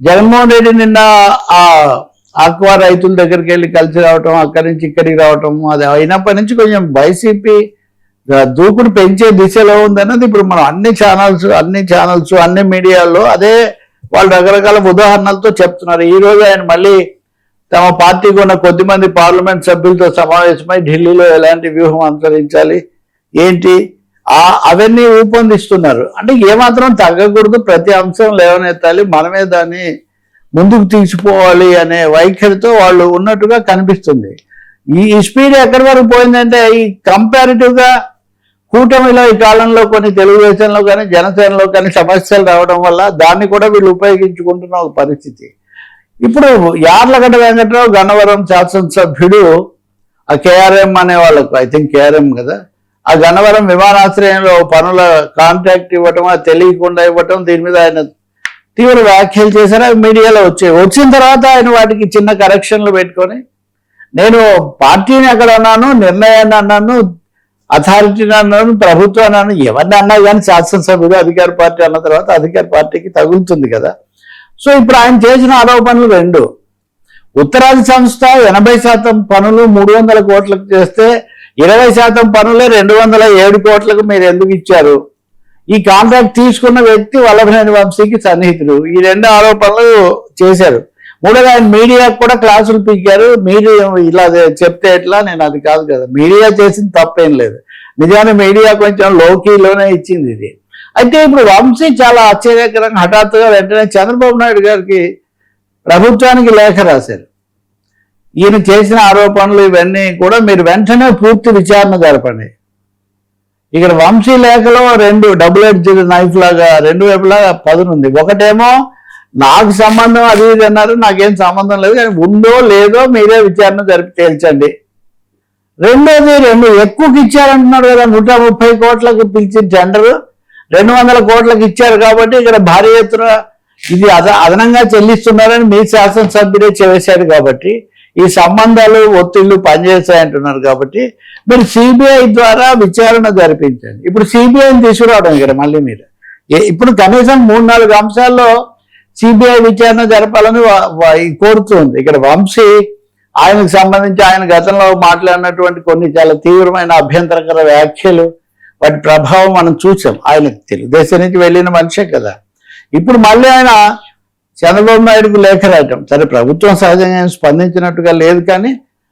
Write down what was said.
జగన్మోహన్ రెడ్డి నిన్న ఆ ఆక్వా రైతుల దగ్గరికి వెళ్ళి కలిసి రావటం, అక్కడి నుంచి ఇక్కడికి రావటం, అది అయినప్పటి నుంచి కొంచెం వైసీపీ దూకుడు పెంచే దిశలో ఉందన్నది ఇప్పుడు మనం అన్ని మీడియాల్లో అదే వాళ్ళు రకరకాల ఉదాహరణలతో చెప్తున్నారు. ఈ రోజు ఆయన మళ్ళీ తమ పార్టీకి ఉన్న కొద్దిమంది పార్లమెంట్ సభ్యులతో సమావేశమై ఢిల్లీలో ఎలాంటి వ్యూహం అనుసరించాలి ఏంటి అవన్నీ రూపొందిస్తున్నారు. అంటే ఏమాత్రం తగ్గకూడదు, ప్రతి అంశం లేవనెత్తాలి, మనమే దాన్ని ముందుకు తీసుకుపోవాలి అనే వైఖరితో వాళ్ళు ఉన్నట్టుగా కనిపిస్తుంది. ఈ స్పీడ్ ఎక్కడి వరకు పోయిందంటే ఈ కంపారిటివ్గా కూటమిలో ఈ కాలంలో కొన్ని తెలుగుదేశంలో కానీ జనసేనలో కానీ సమస్యలు రావడం వల్ల దాన్ని కూడా వీళ్ళు ఉపయోగించుకుంటున్న ఒక పరిస్థితి. ఇప్పుడు యార్లగడ్డ వెంకట్రావు గన్నవరం శాసనసభ్యుడు ఆ కేఆర్ఎం అనే వాళ్ళకు, ఐ థింక్ కేఆర్ఎం కదా, ఆ గన్నవరం విమానాశ్రయంలో పనుల కాంట్రాక్ట్ ఇవ్వటం, అది తెలియకుండా ఇవ్వటం, దీని మీద ఆయన తీవ్ర వ్యాఖ్యలు చేశారు. అవి మీడియాలో వచ్చిన తర్వాత ఆయన వాటికి చిన్న కరెక్షన్లు పెట్టుకొని నేను పార్టీని ఎక్కడ అన్నాను, నిర్ణయాన్ని అన్నాను, అథారిటీని అన్నాను, ప్రభుత్వాన్ని అన్నాను, ఎవరిని అన్నా కానీ శాసనసభ్యుడు అధికార పార్టీ అన్న తర్వాత అధికార పార్టీకి తగులుతుంది కదా. సో ఇప్పుడు ఆయన చేసిన ఆరోపణలు రెండు. ఉత్తరాది సంస్థ 80% పనులు 300 కోట్లకు చేస్తే 20% పనులే 207 కోట్లకు మీరు ఎందుకు ఇచ్చారు? ఈ కాంట్రాక్ట్ తీసుకున్న వ్యక్తి వల్లభనేని వంశీకి సన్నిహితుడు. ఈ రెండు ఆరోపణలు చేశారు. మూడోగా ఆయన మీడియాకు కూడా క్లాసులు పీకారు. మీరు ఇలా చెప్తే ఎట్లా, నేను అది కాదు కదా, మీడియా చేసిన తప్పేం లేదు, నిజానికి మీడియా కొంచెం లోకీలోనే ఇచ్చింది ఇది. అయితే ఇప్పుడు వంశీ చాలా ఆశ్చర్యకరంగా హఠాత్తుగా వెంటనే చంద్రబాబు నాయుడు గారికి ప్రభుత్వానికి లేఖ రాశారు. ఈయన చేసిన ఆరోపణలు ఇవన్నీ కూడా మీరు వెంటనే పూర్తి విచారణ జరపండి. ఇక్కడ వంశీ లేఖలో రెండు డబుల్ ఎడ్జ్డ్ నైఫ్ లాగా రెండు వైపులా పదునుంది. ఒకటేమో నాకు సంబంధం అది ఇది అన్నారు, నాకేం సంబంధం లేదు, కానీ ఉందో లేదో మీరే విచారణ జరిపి తేల్చండి. రెండోది ఎక్కువకి ఇచ్చారంటున్నారు కదా, 130 కోట్లకు పిలిచిన టెండరు 200 కోట్లకు ఇచ్చారు కాబట్టి ఇక్కడ భారీ ఎత్తున ఇది అదనంగా చెల్లిస్తున్నారని మీ శాసనసభ్యుడే చేశారు కాబట్టి ఈ సంబంధాలు ఒత్తిళ్లు పనిచేస్తాయంటున్నారు కాబట్టి మీరు సిబిఐ ద్వారా విచారణ జరిపించండి. ఇప్పుడు సిబిఐని తీసుకురావడం ఇక్కడ మళ్ళీ మీరు ఇప్పుడు కనీసం 3-4 అంశాల్లో సిబిఐ విచారణ జరపాలని కోరుతుంది. ఇక్కడ వంశీ ఆయనకు సంబంధించి ఆయన గతంలో మాట్లాడినటువంటి కొన్ని చాలా తీవ్రమైన అభ్యంతరకర వ్యాఖ్యలు, వాటి ప్రభావం మనం చూసాం. ఆయనకు తెలుగుదేశం నుంచి వెళ్ళిన మనిషే కదా. ఇప్పుడు మళ్ళీ ఆయన చంద్రబాబు నాయుడుకు లేఖ రాయటం, సరే ప్రభుత్వం సహజంగా స్పందించినట్టుగా లేదు, కానీ